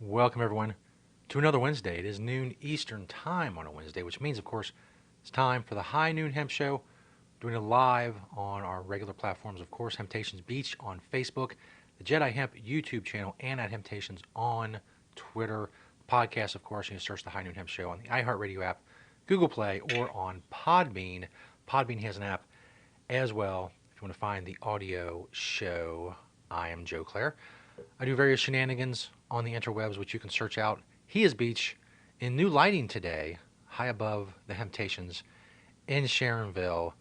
Welcome, everyone, to another Wednesday. It is noon Eastern Time on a Wednesday, which means, of course, it's time for the High Noon Hemp Show. Doing it live on our regular platforms, of course, Hemptations Beach on Facebook, the Jedi Hemp YouTube channel, and at Hemptations on Twitter. Podcast, of course, you can search the High Noon Hemp Show on the iHeartRadio app, Google Play, or on Podbean. Podbean has an app as well. If you want to find the audio show, I am Joe Clare. I do various shenanigans on the interwebs, which you can search out. He is Beach in new lighting today, high above the Hemptations in Sharonville.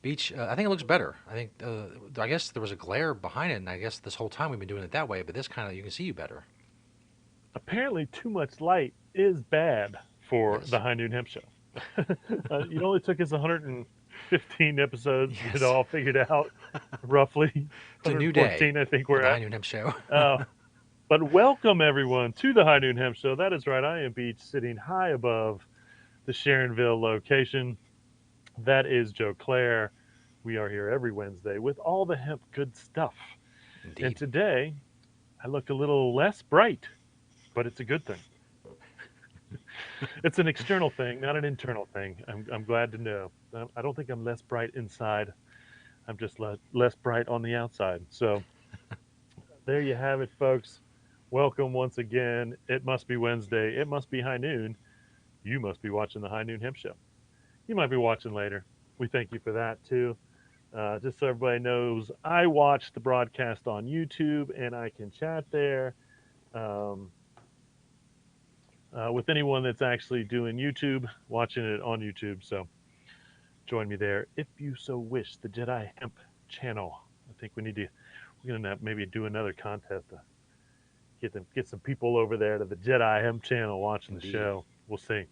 Beach, I think it looks better. I guess there was a glare behind it, and I guess this whole time we've been doing it that way, but this kind of, you can see you better. Apparently, too much light is bad for the Yes. High Noon Hemp Show. It only took us 115 episodes to get it Yes. all figured out, roughly It's a new day 114, I think for we're the High at. Noon Hemp Show. Uh, but welcome everyone to the High Noon Hemp Show. That is right. I am Beach, sitting high above the Sharonville location. That is Joe Clare. We are here every Wednesday with all the hemp good stuff. And Indeed. today, I look a little less bright, but it's a good thing. It's an external thing, not an internal thing. I'm glad to know. I don't think I'm less bright inside. I'm just less bright on the outside. So there you have it, folks. Welcome once again. It must be Wednesday. It must be high noon. You must be watching the High Noon Hemp Show. You might be watching later. We thank you for that too. Just so everybody knows, I watch the broadcast on YouTube and I can chat there. Um, with anyone that's actually doing YouTube, watching it on YouTube. So join me there if you so wish. The Jedi Hemp channel. I think we're gonna maybe do another contest to get some people over there to the Jedi Hemp channel watching the Indeed. show. We'll see.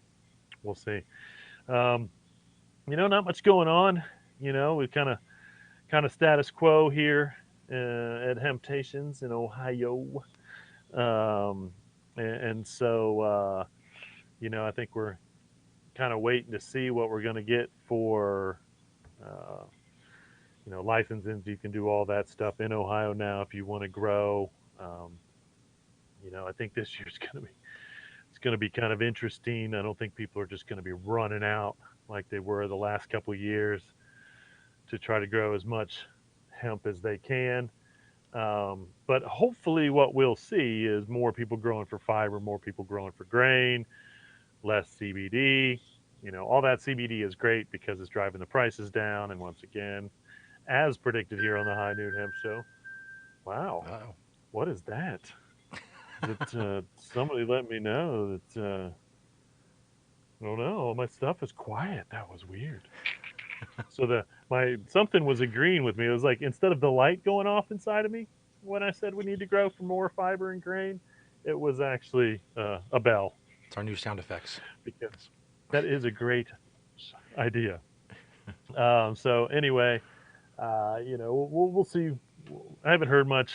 We'll see. Um, not much going on. We kind of status quo here at Hemptations in Ohio. Um, and so I think we're kind of waiting to see what we're going to get for uh, licensing. You can do all that stuff in Ohio now if you want to grow. I think this year's going to be it's going to be kind of interesting. I don't think people are just going to be running out like they were the last couple of years to try to grow as much hemp as they can. But hopefully, what we'll see is more people growing for fiber, more people growing for grain, less CBD. All that CBD is great because it's driving the prices down. And once again, as predicted here on the High Noon Hemp Show, wow, Oh. what is that? That somebody let me know that I don't know. All my stuff is quiet. That was weird. So the my something was agreeing with me. It was like instead of the light going off inside of me when I said we need to grow for more fiber and grain, it was actually a bell It's our new sound effects. because Yes. that is a great idea. So anyway, we'll see. I haven't heard much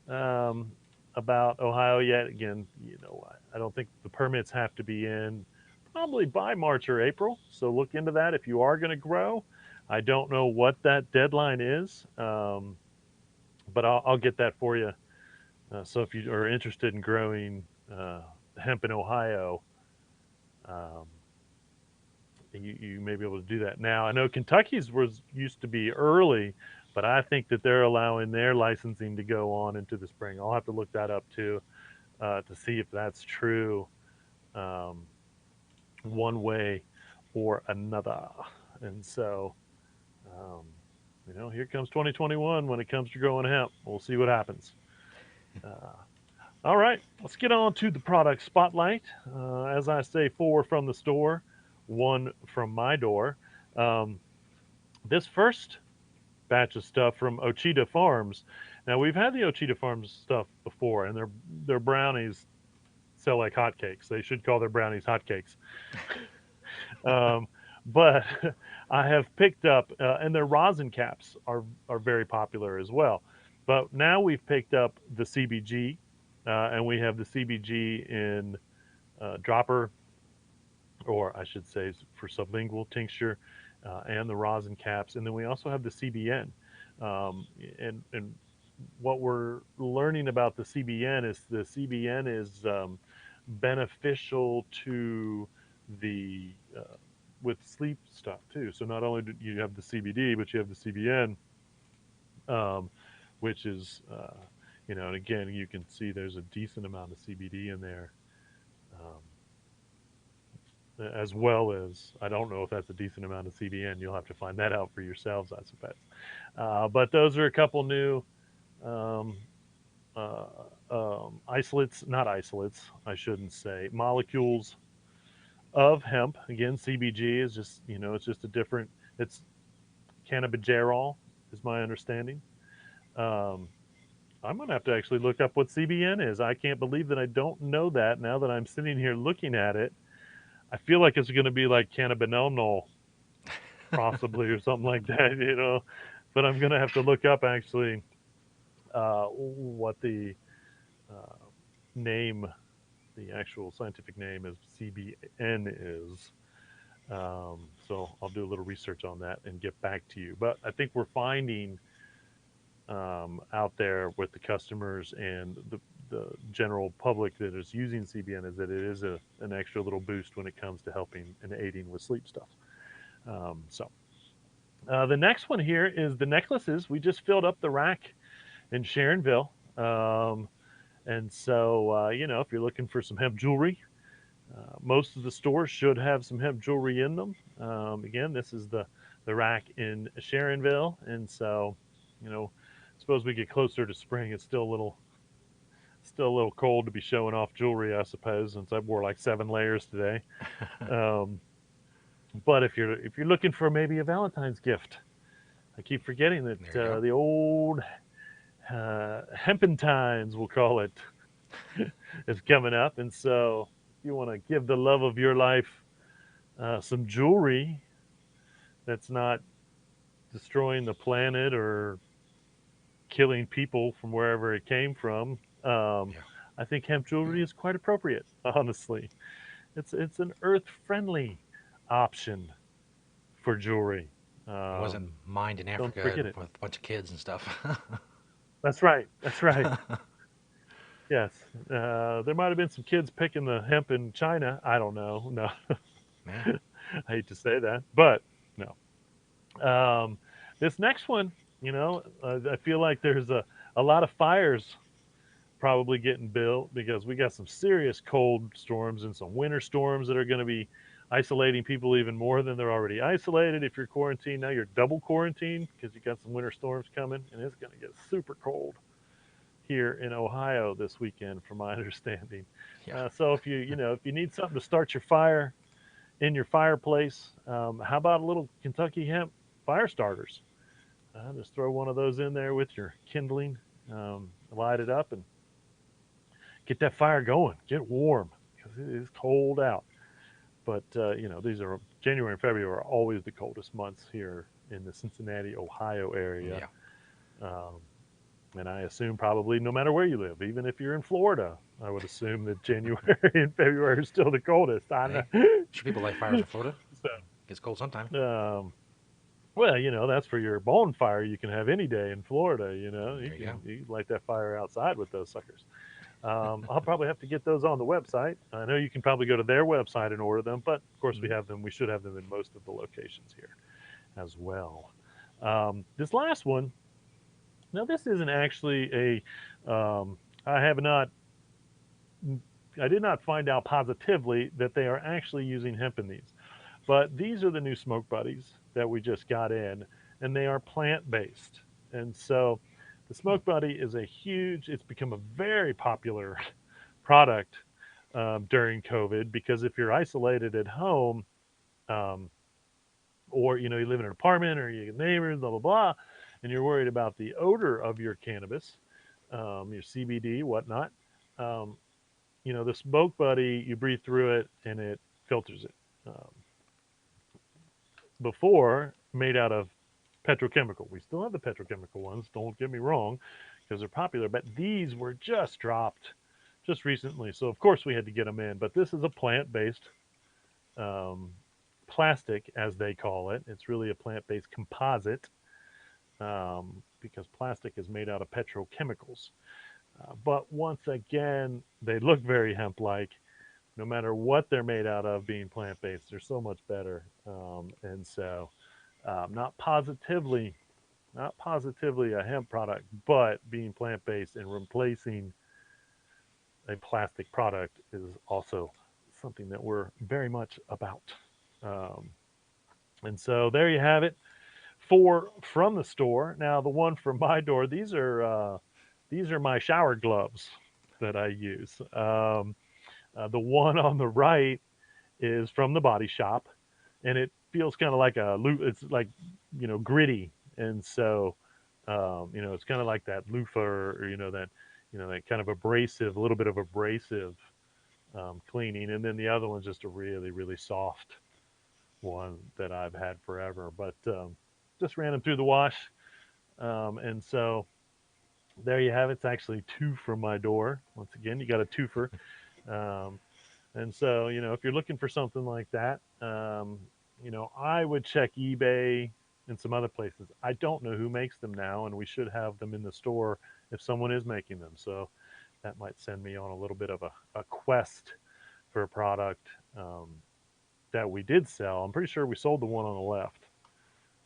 um, about Ohio yet. Again, I don't think the permits have to be in probably by March or April. So look into that if you are going to grow. I don't know what that deadline is, but I'll get that for you. So if you are interested in growing hemp in Ohio, um, you may be able to do that now. I know Kentucky's was used to be early, but I think that they're allowing their licensing to go on into the spring. I'll have to look that up too to see if that's true, um, one way or another. And so, um, here comes 2021 when it comes to growing hemp. We'll see what happens. Uh, all right, let's get on to the product spotlight. As I say, four from the store, one from my door. Um, this first batch of stuff from Ochita Farms. Now we've had the Ochita Farms stuff before, and their brownies sell like hotcakes. They should call their brownies hotcakes. Um, but I have picked up, and their rosin caps are very popular as well. But now we've picked up the CBG, and we have the CBG in dropper, or I should say, for sublingual tincture, and the rosin caps, and then we also have the CBN. And what we're learning about the CBN is the CBN is beneficial to the with sleep stuff too. So not only do you have the CBD, but you have the CBN, um, which is and again you can see there's a decent amount of CBD in there, um, as well as I don't know if that's a decent amount of CBN. You'll have to find that out for yourselves, I suppose. But those are a couple new um, uh, isolates, not isolates, I shouldn't say, molecules of hemp. Again, CBG is just, it's just a different, it's cannabigerol, is my understanding. Um, I'm going to have to actually look up what CBN is. I can't believe that I don't know that now that I'm sitting here looking at it. I feel like it's going to be like cannabinol, possibly, or something like that, But I'm going to have to look up actually what the uh, name, the actual scientific name is CBN is. So I'll do a little research on that and get back to you. But I think we're finding out there with the customers and the general public that is using CBN is that it is an extra little boost when it comes to helping and aiding with sleep stuff. The next one here is the necklaces. We just filled up the rack in Sharonville. And so, if you're looking for some hemp jewelry, most of the stores should have some hemp jewelry in them. Again, this is the rack in Sharonville, and so, you know, suppose we get closer to spring, it's still a little cold to be showing off jewelry, I suppose, since I wore like 7 layers today. Um, but if you're looking for maybe a Valentine's gift, I keep forgetting that There you go. the old Hempentines, we'll call it, is coming up, and so if you want to give the love of your life some jewelry that's not destroying the planet or killing people from wherever it came from, Yeah. I think hemp jewelry is quite appropriate. Honestly, it's an earth friendly option for jewelry. It wasn't Um, mined in don't Africa forget it. with a bunch of kids and stuff. That's right. That's right. Yes, there might have been some kids picking the hemp in China. I don't know. No, Yeah. I hate to say that, but no. This next one, I feel like there's a lot of fires probably getting built because we got some serious cold storms and some winter storms that are going to be isolating people even more than they're already isolated. If you're quarantined now, you're double quarantined because you got some winter storms coming, and it's going to get super cold here in Ohio this weekend, from my understanding. Yeah. So if you need something to start your fire in your fireplace, how about a little Kentucky hemp fire starters? Just throw one of those in there with your kindling, light it up, and get that fire going. Get warm because it is cold out. But these are January and February are always the coldest months here in the Cincinnati, Ohio area. Yeah. Um, and I assume probably no matter where you live, even if you're in Florida, I would assume that January and February are still the coldest. I Hey, know. sure people light fires in Florida. So, Gets cold sometime. well, that's for your bonfire you can have any day in Florida. You There you can go. you can light that fire outside with those suckers. I'll probably have to get those on the website. I know you can probably go to their website and order them, but of course we Mhm. have them. We should have them in most of the locations here as well. This last one, now this isn't actually I have not, I did not find out positively that they are actually using hemp in these, but these are the new smoke buddies that we just got in, and they are plant based. And so the Hmm. smoke buddy is it's become a very popular product during COVID because if you're isolated at home, um, or you live in an apartment or you have neighbors, blah blah blah, and you're worried about the odor of your cannabis, your CBD, whatnot. Um, the smoke buddy, you breathe through it and it filters it. Before made out of petrochemical. We still have the petrochemical ones. Don't get me wrong, because they're popular. But these were just dropped just recently, so of course we had to get them in. But this is a plant-based um, plastic, as they call it. It's really a plant-based composite because plastic is made out of petrochemicals. But once again, they look very hemp like. No matter what they're made out of, being plant based, they're so much better. And so, not positively, not positively a hemp product, but being plant based and replacing a plastic product is also something that we're very much about. Um, and so there you have it. Four from the store. Now the one from my door. These are my shower gloves that I use. The one on the right is from the body shop, and it feels kind of like it's like gritty, and so it's kind of like that loofah, or that kind of abrasive, a little bit of abrasive cleaning, and then the other one's just a really really soft one that I've had forever, but just ran them through the wash, and so there you have it. It's actually two from my door. Once again, you got a twofer. Um, And so, if you're looking for something like that, I would check eBay and some other places. I don't know who makes them now, and we should have them in the store if someone is making them. So that might send me on a little bit of a quest for a product that we did sell. I'm pretty sure we sold the one on the left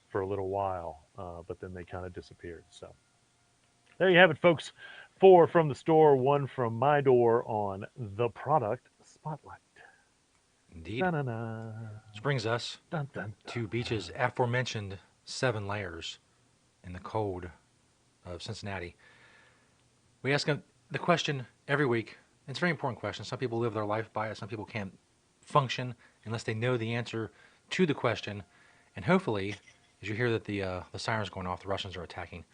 for a little while, but then they kind of disappeared. So there you have it, folks. Four from the store, one from my door on the product spotlight. Indeed. Da-na-na. Which brings us Dun, dun, to Beach's aforementioned 7 layers in the code of Cincinnati. We ask them the question every week. It's a very important question. Some people live their life by it. Some people can't function unless they know the answer to the question. And hopefully, as you hear that the sirens going off, the Russians are attacking.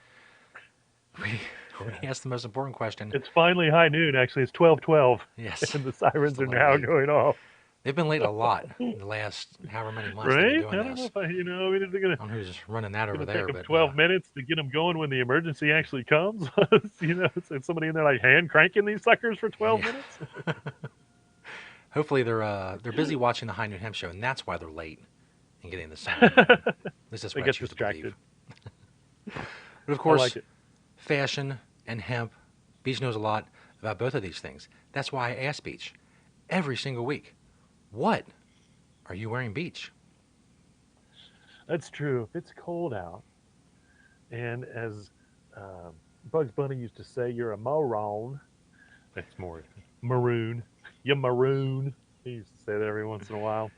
We ask the most important question. It's finally high noon. Actually, it's 12:12, Yes, and the just sirens a are little now late. going off. They've been late a lot in the last however many months they've been Right? doing I don't know this. if I mean, they're I don't know who's running that over gonna take there, them but 12 minutes to get them going when the emergency actually comes. So somebody in there like hand cranking these suckers for 12 yeah. minutes. Hopefully they're busy watching the High Noon Hemp Show, and that's why they're late in getting the siren going. At least that's They what I get choose to believe. distracted. But of I like course, it. fashion and hemp, Beach knows a lot about both of these things. That's why I ask Beach every single week, what are you wearing, Beach? That's true. If it's cold out, and as uh, Bugs Bunny used to say, you're a moron. It's more maroon. You maroon. He used to say that every once in a while.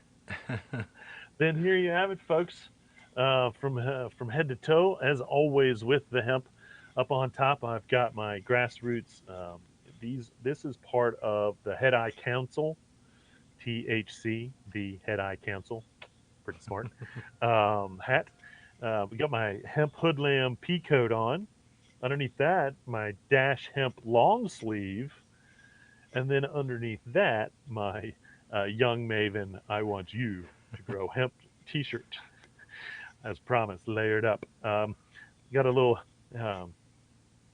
Then here you have it, folks. From head to toe, as always with the hemp. Up on top, I've got my grassroots. This is part of the Head Eye Council, THC, the Head Eye Council. Pretty smart. Hat. We got my hemp hoodlam pea coat on. Underneath that, my Dash Hemp long sleeve, and then underneath that, my Young Maven I Want You to Grow Hemp T-shirt, as promised, layered up. Got a little um,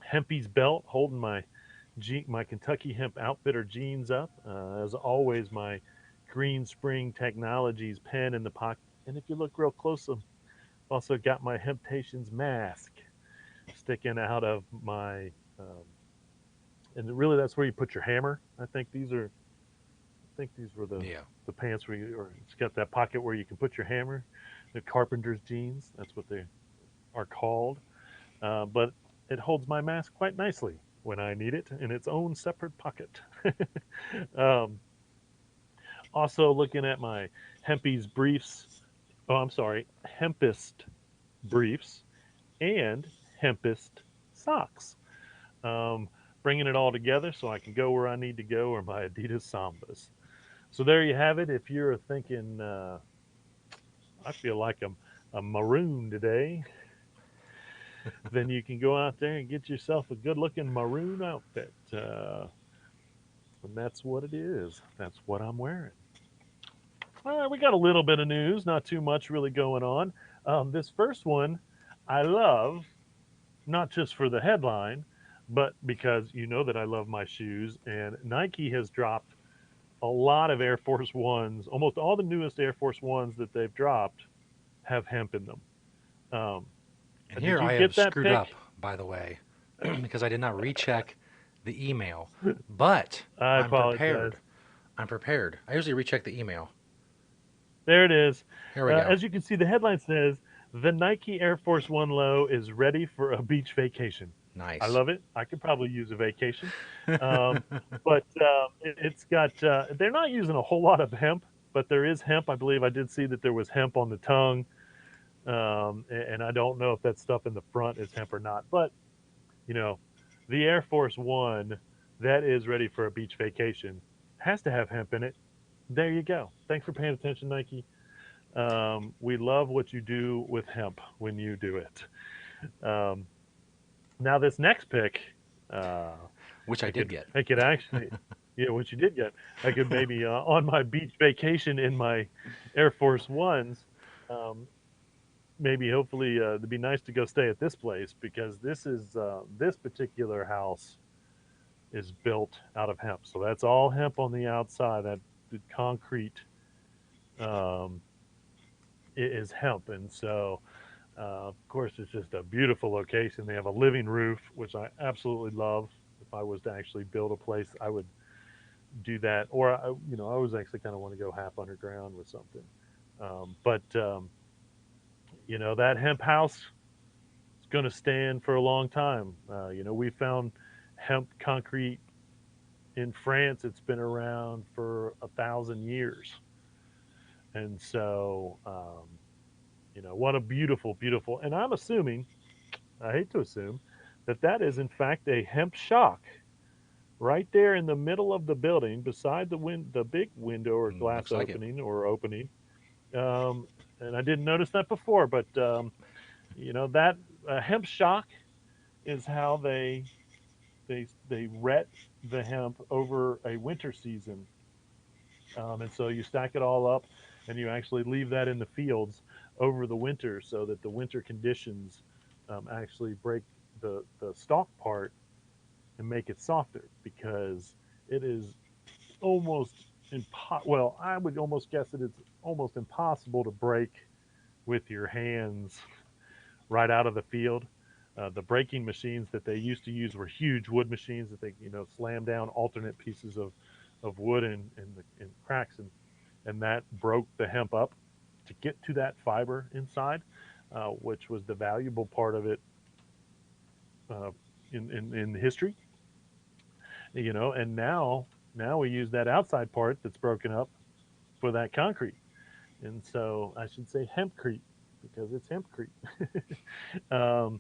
Hempy's belt holding my Kentucky Hemp Outfitter jeans up. As always, my Green Spring Technologies pen in the pocket. And if you look real close, I've also got my Hemptations mask sticking out of my. And really, that's where you put your hammer. I think these were Yeah. the pants where or it's got that pocket where you can put your hammer. The carpenter's jeans. That's what they are called. But it holds my mask quite nicely when I need it in its own separate pocket. um, Also, looking at my Hempy's briefs. Oh, I'm sorry, Hempist briefs and Hempist socks. Um, Bringing it all together so I can go where I need to go, or my Adidas Sambas. So there you have it. If you're thinking, I feel like a maroon today, then you can go out there and get yourself a good looking maroon outfit. And that's what it is. That's what I'm wearing. All right, we got a little bit of news, not too much really going on. This first one I love, not just for the headline, but because you know that I love my shoes, and Nike has dropped a lot of Air Force Ones. Almost all the newest Air Force Ones that they've dropped have hemp in them. Um, And did here you I get have that screwed pick? up by the way, because I did not recheck the email. But I I'm apologize. prepared. I'm prepared. I usually recheck the email. There it is. Here we go. As you can see, the headline says the Nike Air Force One Low is ready for a beach vacation. I Nice. love it. I could probably use a vacation. Um, but it's got, they're not using a whole lot of hemp, but there is hemp. I believe I did see that there was hemp on the tongue. And I don't know if that stuff in the front is hemp or not. But, you know, the Air Force One that is ready for a beach vacation has to have hemp in it. There you go. Thanks for paying attention, Nike. We love what you do with hemp when you do it. Um, Now, this next pick, uh, Which I did get. I could actually, yeah, what you did get, I could maybe on my beach vacation in my Air Force Ones, um, maybe hopefully it'd be nice to go stay at this place because this particular house is built out of hemp. So that's all hemp on the outside. That the concrete um, is hemp, and so of course it's just a beautiful location. They have a living roof, which I absolutely love. If I was to actually build a place, I would do that. Or I was actually kind of want to go half underground with something. But that hemp house is going to stand for a long time. We found hemp concrete in France. It's been around for 1,000 years, and so what a beautiful, beautiful. And I'm assuming, I hate to assume, that is in fact a hemp shock right there in the middle of the building, beside the big window or glass Looks like it. opening. Um, and I didn't notice that before, but that hemp shock is how they ret the hemp over a winter season. And so you stack it all up, and you actually leave that in the fields over the winter, so that the winter conditions actually break the stalk part and make it softer, because it is almost well, I would almost guess that it's almost impossible to break with your hands right out of the field. The breaking machines that they used to use were huge wood machines that they slam down alternate pieces of wood in cracks, and that broke the hemp up to get to that fiber inside, which was the valuable part of it uh, in history. And now we use that outside part that's broken up for that concrete. And so I should say hempcrete, because it's hempcrete. um,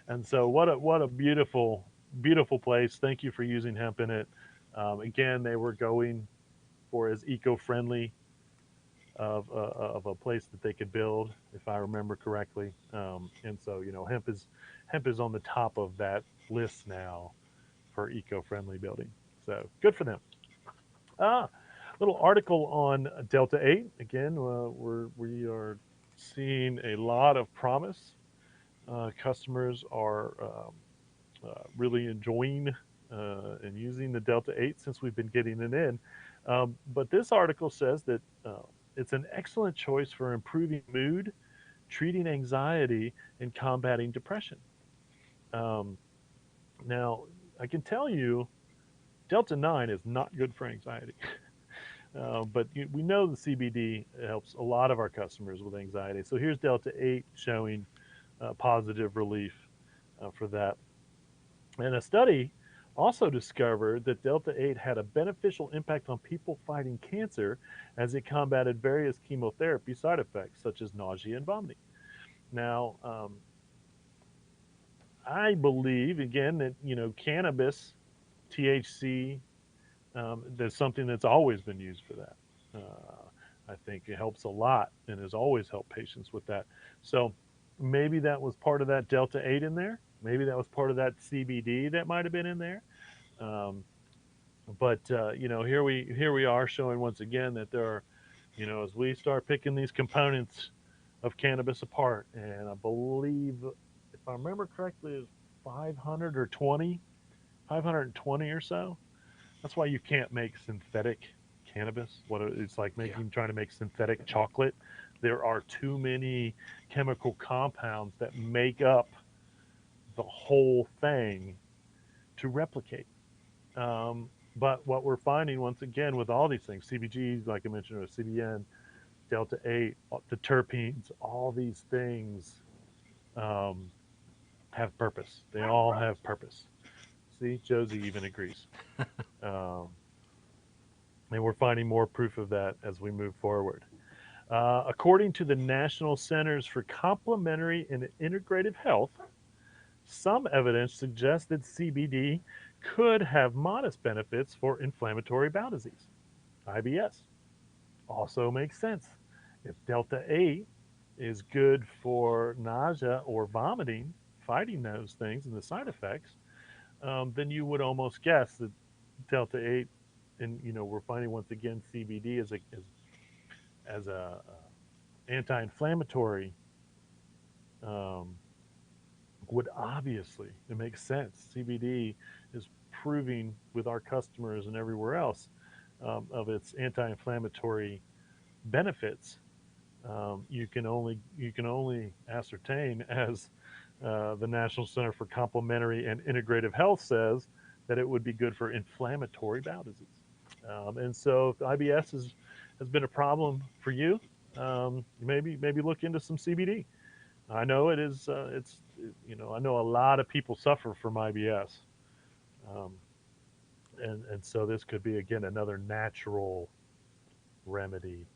and so what a beautiful, beautiful place. Thank you for using hemp in it. Again, they were going for as eco-friendly of a place that they could build, if I remember correctly. And so hemp is on the top of that list now for eco-friendly building. So good for them. Ah, little article on Delta 8. Again, we are seeing a lot of promise. Customers are really enjoying and using the Delta 8 since we've been getting it in. But this article says that it's an excellent choice for improving mood, treating anxiety, and combating depression. Um, Now, I can tell you, Delta 9 is not good for anxiety. But we know the CBD helps a lot of our customers with anxiety. So here's Delta 8 showing positive relief for that. And a study also discovered that Delta 8 had a beneficial impact on people fighting cancer, as it combated various chemotherapy side effects, such as nausea and vomiting. Now, I believe, again, that, cannabis, THC, there's something that's always been used for that. I think it helps a lot and has always helped patients with that. So maybe that was part of that Delta 8 in there. Maybe that was part of that CBD that might have been in there. Um, but here we are showing once again that there are, as we start picking these components of cannabis apart, and I believe, if I remember correctly, it's 500 or 20, 520 or so. That's why you can't make synthetic cannabis. What it's like Yeah. trying to make synthetic chocolate. There are too many chemical compounds that make up the whole thing to replicate. But what we're finding once again with all these things, CBGs, like I mentioned, or CBN, Delta 8, the terpenes, all these things um, have purpose. They all have purpose. See, Josie even agrees. Um, and we're finding more proof of that as we move forward. According to the National Centers for Complementary and Integrative Health, some evidence suggests that CBD could have modest benefits for inflammatory bowel disease, IBS. Also makes sense. If Delta 8 is good for nausea or vomiting, fighting those things and the side effects, then you would almost guess that Delta 8, and we're finding once again CBD as a anti-inflammatory, um, would obviously, it makes sense. CBD is proving with our customers and everywhere else of its anti-inflammatory benefits. You can only ascertain, as the National Center for Complementary and Integrative Health says, that it would be good for inflammatory bowel disease. And so, if IBS has been a problem for you, maybe look into some CBD. I know it is. I know a lot of people suffer from IBS, um, and so this could be again another natural remedy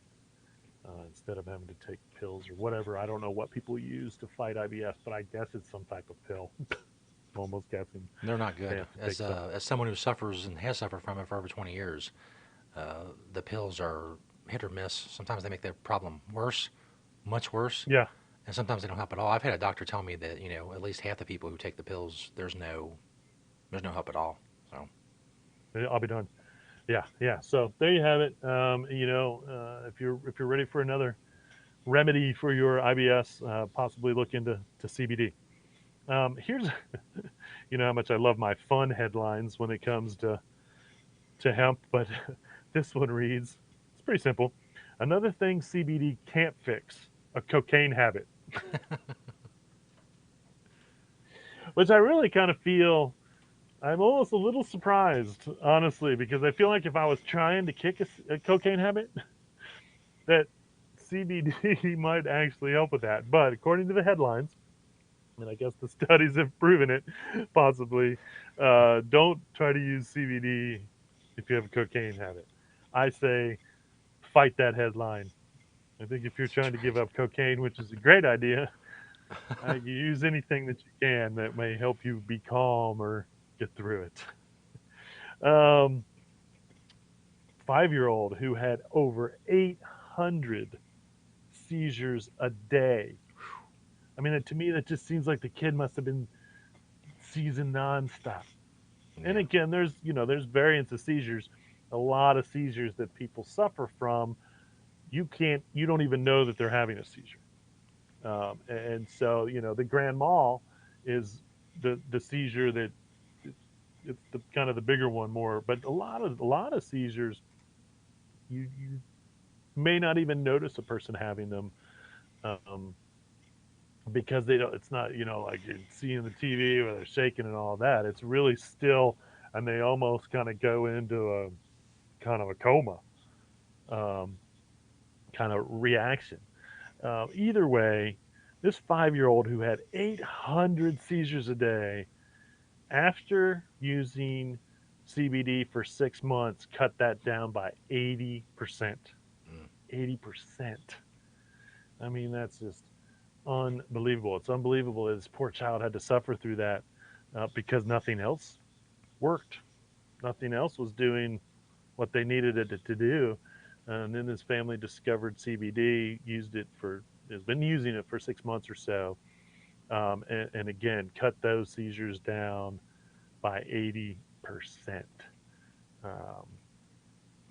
instead of having to take pills or whatever. I don't know what people use to fight IBS, but I guess it's some type of pill. I'm almost guessing They're not they good. have to take some. As someone who suffers and has suffered from it for over 20 years, the pills are hit or miss. Sometimes they make the problem worse, much worse, Yeah, and sometimes they don't help at all. I've had a doctor tell me that at least half the people who take the pills, there's no help at all. So I'll be done. Yeah, yeah. So there you have it. If you're ready for another remedy for your IBS, possibly look into CBD. Here's, how much I love my fun headlines when it comes to hemp, but this one reads, it's pretty simple. Another thing CBD can't fix, a cocaine habit, which I really kind of feel I'm almost a little surprised, honestly, because I feel like if I was trying to kick a cocaine habit, that CBD might actually help with that. But according to the headlines, and I guess the studies have proven it, possibly, don't try to use CBD if you have a cocaine habit. I say fight that headline. I think if you're that's trying to give right. up cocaine, which is a great idea, you use anything that you can that may help you be calm or get through it. Um, 5-year-old who had over 800 seizures a day. I mean, to me, that just seems like the kid must have been seizing nonstop. And Yeah, again, there's variants of seizures. A lot of seizures that people suffer from, you don't even know that they're having a seizure. And so, the grand mal is the seizure that it's the kind of the bigger one more. But a lot of seizures, you may not even notice a person having them, um, because they don't. It's not like you seeing the TV where they're shaking and all that. It's really still, and they almost kind of go into a kind of a coma, um, kind of reaction. Either way, this 5-year-old who had 800 seizures a day, after using CBD for 6 months, cut that down by 80%. mm, 80%. I mean, that's just unbelievable. It's unbelievable that this poor child had to suffer through that because nothing else worked. Nothing else was doing what they needed it to do. And then his family discovered CBD, has been using it for 6 months or so, and again cut those seizures down by 80%. Um,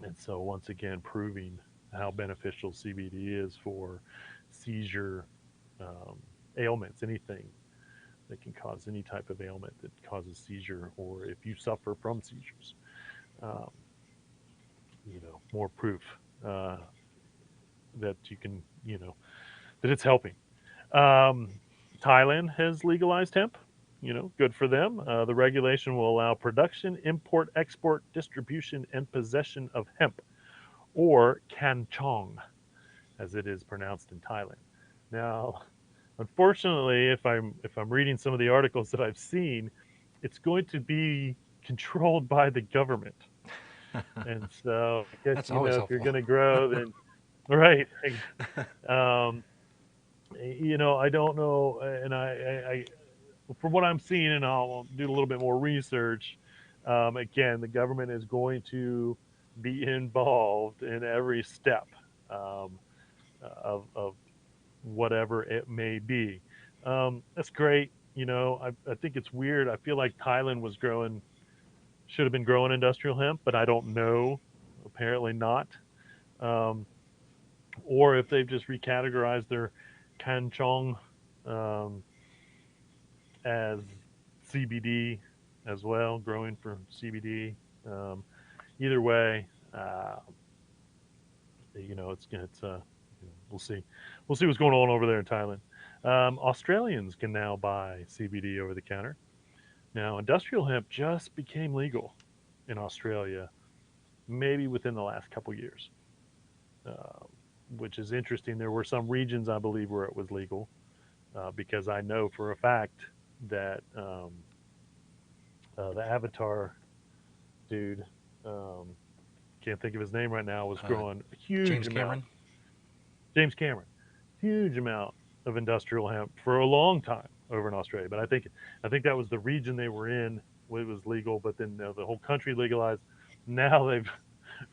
and so once again, proving how beneficial CBD is for seizure um, ailments, anything that can cause any type of ailment that causes seizure, or if you suffer from seizures. Um, More proof uh, that you can, that it's helping. Um, Thailand has legalized hemp. good for them. The regulation will allow production, import, export, distribution, and possession of hemp, or kanchong, as it is pronounced in Thailand. Now, unfortunately, if I'm reading some of the articles that I've seen, it's going to be controlled by the government. And so I guess That's always if you're helpful. going to grow, then right. Um, I don't know, and from what I'm seeing, and I'll do a little bit more research. Again, the government is going to be involved in every step um, of whatever it may be. That's great. I think it's weird. I feel like Thailand should have been growing industrial hemp, but I don't know. Apparently not. Um, or if they've just recategorized their kanchong um, as CBD as well, growing for CBD. Um, Either way, it's we'll see. We'll see what's going on over there in Thailand. Australians can now buy CBD over the counter. Now, industrial hemp just became legal in Australia, maybe within the last couple years, uh, which is interesting. There were some regions, I believe, where it was legal, because I know for a fact that the Avatar dude, um, can't think of his name right now, was Uh, growing a huge James amount. Cameron. James Cameron, huge amount of industrial hemp for a long time over in Australia. But I think that was the region they were in when it was legal. But then the whole country legalized. Now they've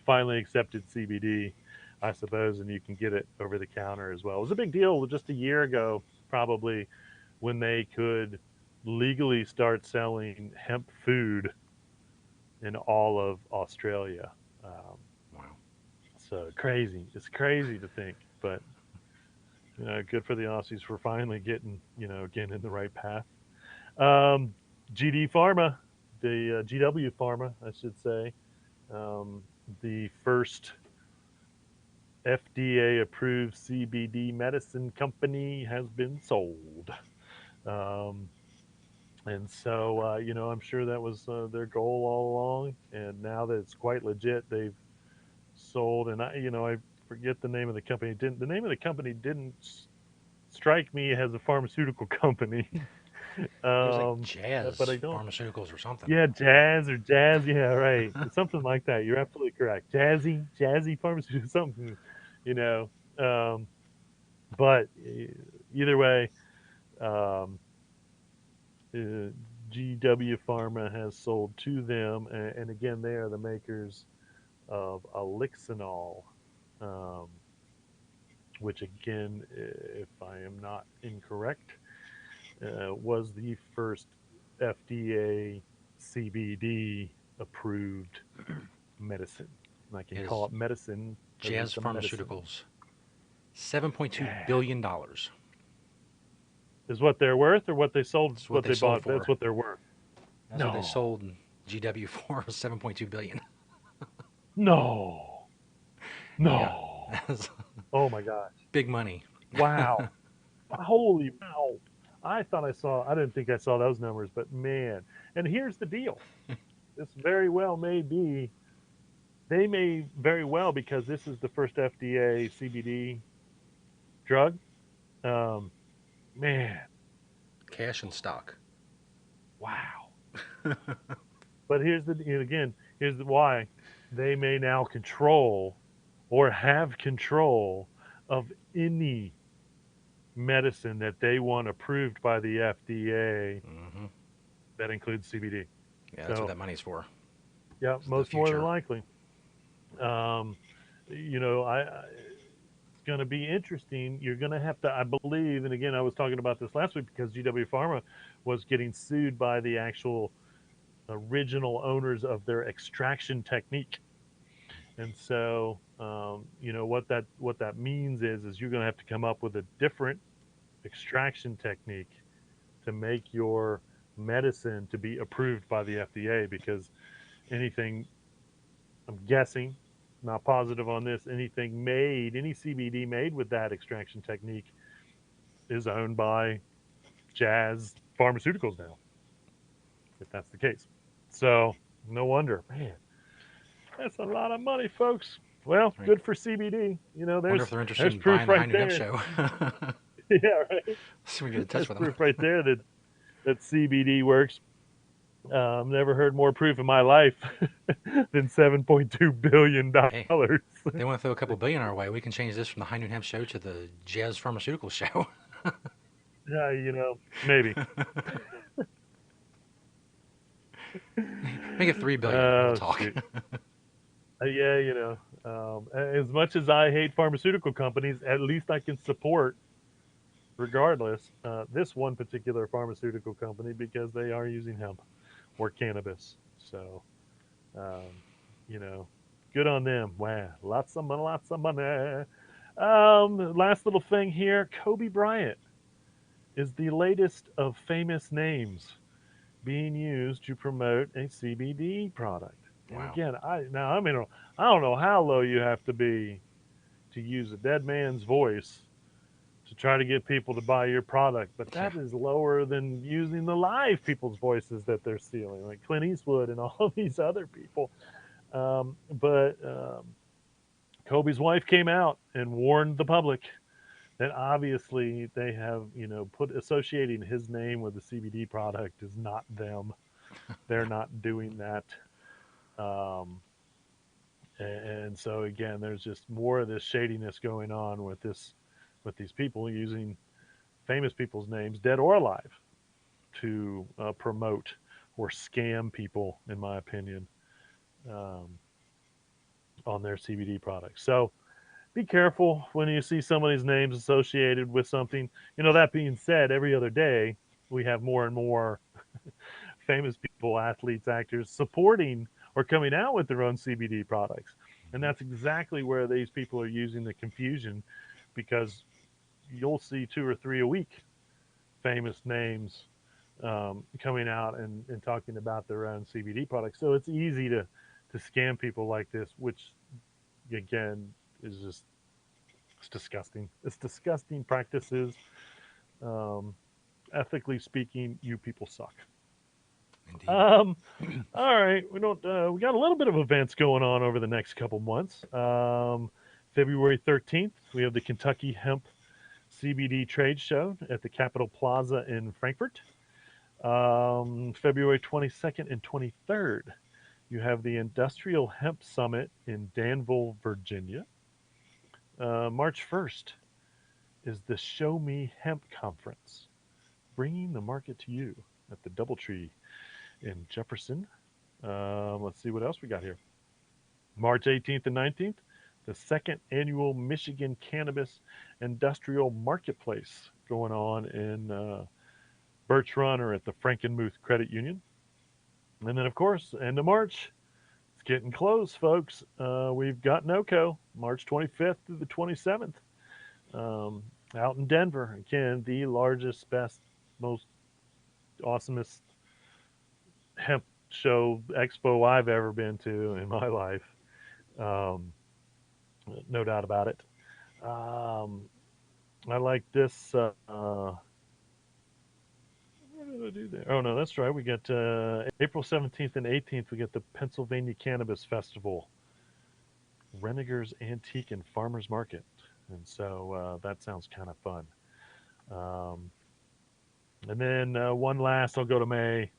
finally accepted CBD, I suppose, and you can get it over the counter as well. It was a big deal just a year ago, probably, when they could legally start selling hemp food in all of Australia. Um, Wow. so crazy. It's crazy to think, but good for the Aussies for finally getting, again in the right path. Um, GD Pharma, the GW Pharma, I should say, um, the first FDA approved CBD medicine company has been sold. Um, and so, I'm sure that was their goal all along. And now that it's quite legit, they've sold. And I forget the name of the company. The name of the company didn't strike me as a pharmaceutical company. It was like um, but Jazz I don't. Pharmaceuticals or something. Yeah, jazz or jazz. Yeah, right. Something like that. You're absolutely correct. Jazzy pharmaceutical, something, you know. Um, but either way, um, uh, GW Pharma has sold to them, and again, they are the makers of elixinol, um, which again, if I am not incorrect, was the first FDA CBD approved medicine. And I can It call is it medicine because Jazz it's a medicine. Pharmaceuticals. $7.2 billion. Is what they're worth or what they sold, That's what what they they sold bought? That's for. what they're worth. That's what they No, sold GW for, 7.2 billion. no, Yeah. no. That's Oh my gosh. big money. Wow. Holy wow. I didn't think I saw those numbers, but man. And here's the deal. This very well may be, they may very well, because this is the first FDA CBD drug. Um, Man, Cash in stock. wow. But here's the why. They may now control or have control of any medicine that they want approved by the FDA Hmm. that includes CBD. Yeah, that's what So, that money's for. yeah, It's the most more than future. likely. Um, it's going to be interesting. You're going to have to, I believe, and again, I was talking about this last week because GW Pharma was getting sued by the actual original owners of their extraction technique. And so, what that means is you're going to have to come up with a different extraction technique to make your medicine to be approved by the FDA, because anything, I'm guessing, not positive on this, any CBD made with that extraction technique is owned by Jazz Pharmaceuticals now. if that's the case. So no wonder, man, that's a lot of money, folks. Well, Right. good for CBD. You know, Wonder if they're interested there's in buying proof the High right Noon Hemp there. Show. Yeah, right. See if we can get in touch There's with them. proof right there that CBD works. Never heard more proof in my life than $7.2 billion. Hey, they want to throw a couple billion our way. We can change this from the High Noon Hemp Show to the Jazz Pharmaceuticals Show. Yeah, maybe. Make it 3 billion, and we'll Oh talk. shoot. Yeah, as much as I hate pharmaceutical companies, at least I can support, regardless, this one particular pharmaceutical company because they are using hemp or cannabis. So, um, you know, good on them. Wow, lots of money, lots of money. Last little thing here: Kobe Bryant is the latest of famous names being used to promote a CBD product. And Wow. again, I don't know how low you have to be to use a dead man's voice to try to get people to buy your product, but Yeah. that is lower than using the live people's voices that they're stealing, like Clint Eastwood and all these other people. But Kobe's wife came out and warned the public that obviously they have, put associating his name with the CBD product is not them. They're not doing that. Um, and so again, there's just more of this shadiness going on with these people using famous people's names, dead or alive, to promote or scam people, in my opinion, um, on their CBD products. So be careful when you see somebody's names associated with something. That being said, every other day we have more and more famous people, athletes, actors supporting or coming out with their own CBD products. And that's exactly where these people are using the confusion because you'll see two or three a week famous names coming out and talking about their own CBD products. So it's easy to scam people like this, which again is just it's disgusting. It's disgusting practices. Um, Ethically speaking, you people suck. Indeed. Um, all right, we don't. We got a little bit of events going on over the next couple months. February 13th, we have the Kentucky Hemp CBD Trade Show at the Capitol Plaza in Frankfurt. February 22nd and 23rd, you have the Industrial Hemp Summit in Danville, Virginia. March 1st is the Show Me Hemp Conference, bringing the market to you at the Doubletree in Jefferson. Let's see what else we got here. March 18th and 19th, the second annual Michigan Cannabis Industrial Marketplace going on in Birch Run or at the Frankenmuth Credit Union. And then, of course, end of March, it's getting close, folks. We've got NOCO, March 25th through the 27th, um, out in Denver. Again, the largest, best, most awesomest hemp show expo I've ever been to in my life. Um, no doubt about it. Um, I like this. What did I do there? Oh no, that's right. We got April 17th and 18th. We got the Pennsylvania Cannabis Festival, Renegers Antique and Farmers Market, and so that sounds kind of fun. Um, and then one last, I'll go to May.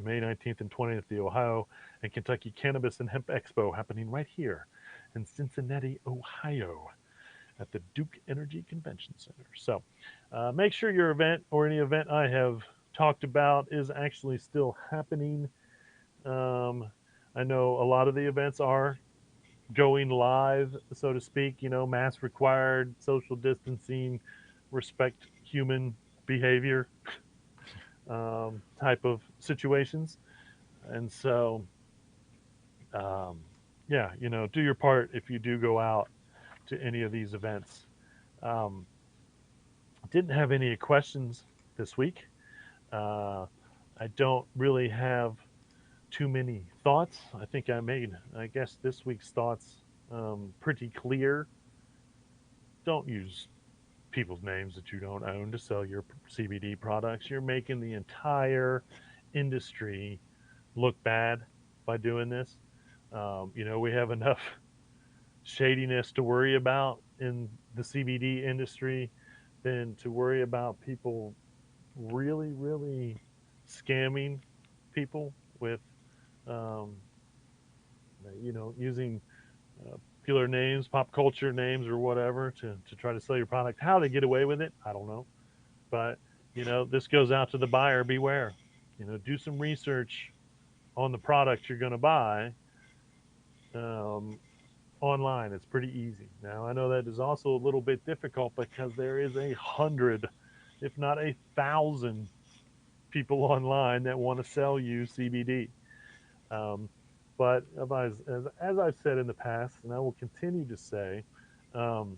May 19th and 20th, the Ohio and Kentucky Cannabis and Hemp Expo happening right here in Cincinnati, Ohio, at the Duke Energy Convention Center. So make sure your event or any event I have talked about is actually still happening. Um, I know a lot of the events are going live, so to speak, mask required, social distancing, respect human behavior type of situations. And so, um, yeah, do your part if you do go out to any of these events. Um, didn't have any questions this week. Uh, I don't really have too many thoughts. I think I guess, this week's thoughts pretty clear. Don't use people's names that you don't own to sell your CBD products. You're making the entire industry look bad by doing this. We have enough shadiness to worry about in the CBD industry than to worry about people really, really scamming people with, um, using popular names, pop culture names, or whatever to try to sell your product. How they get away with it, I don't know. But, this goes out to the buyer beware. Do some research on the product you're going to buy um, online. It's pretty easy. Now, I know that is also a little bit difficult because there is 100, if not 1,000 people online that want to sell you CBD. Um, but as I've said in the past, and I will continue to say, um,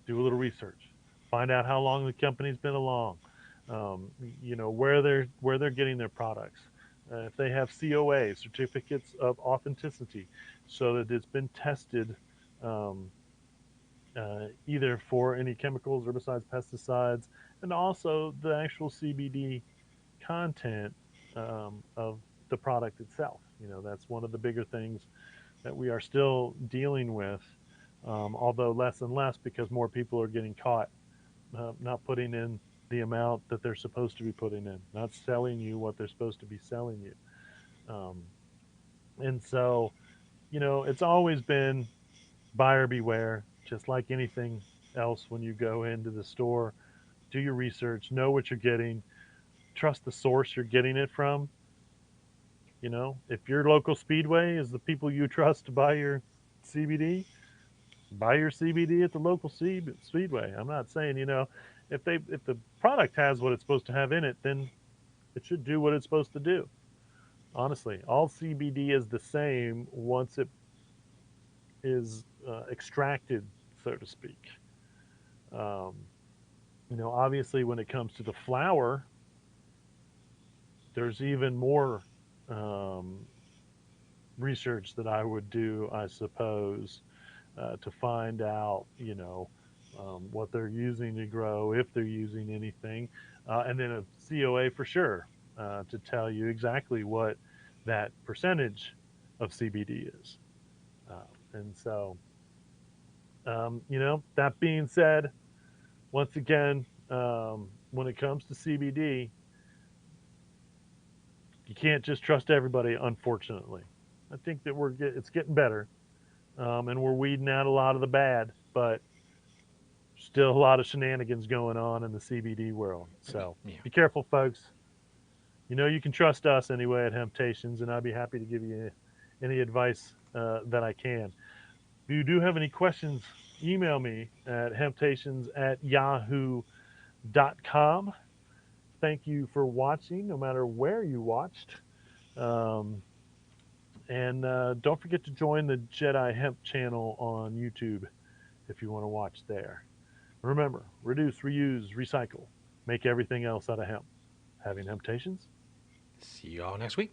do a little research, find out how long the company's been along, where they're getting their products, if they have COA, certificates of authenticity, so that it's been tested, um, either for any chemicals, herbicides, pesticides, and also the actual CBD content of the product itself. That's one of the bigger things that we are still dealing with, although less and less because more people are getting caught not putting in the amount that they're supposed to be putting in, not selling you what they're supposed to be selling you. Um, and so, it's always been buyer beware, just like anything else when you go into the store. Do your research, know what you're getting, trust the source you're getting it from. If your local speedway is the people you trust to buy your CBD, buy your CBD at the local speedway. I'm not saying, if the product has what it's supposed to have in it, then it should do what it's supposed to do. Honestly, all CBD is the same once it is extracted, so to speak. Um, obviously, when it comes to the flower, there's even more um, research that I would do, I suppose, to find out, what they're using to grow, if they're using anything, and then a COA for sure, to tell you exactly what that percentage of CBD is. And so, that being said, once again, when it comes to CBD, you can't just trust everybody, unfortunately. I think that it's getting better, and we're weeding out a lot of the bad, but still a lot of shenanigans going on in the CBD world. So Yeah. be careful, folks. You can trust us anyway at Hemptations, and I'd be happy to give you any advice that I can. If you do have any questions, email me at hemptations@yahoo.com. Thank you for watching, no matter where you watched. Um, and don't forget to join the Jedi Hemp channel on YouTube if you want to watch there. Remember, reduce, reuse, recycle. Make everything else out of hemp. Having Hemptations? See you all next week.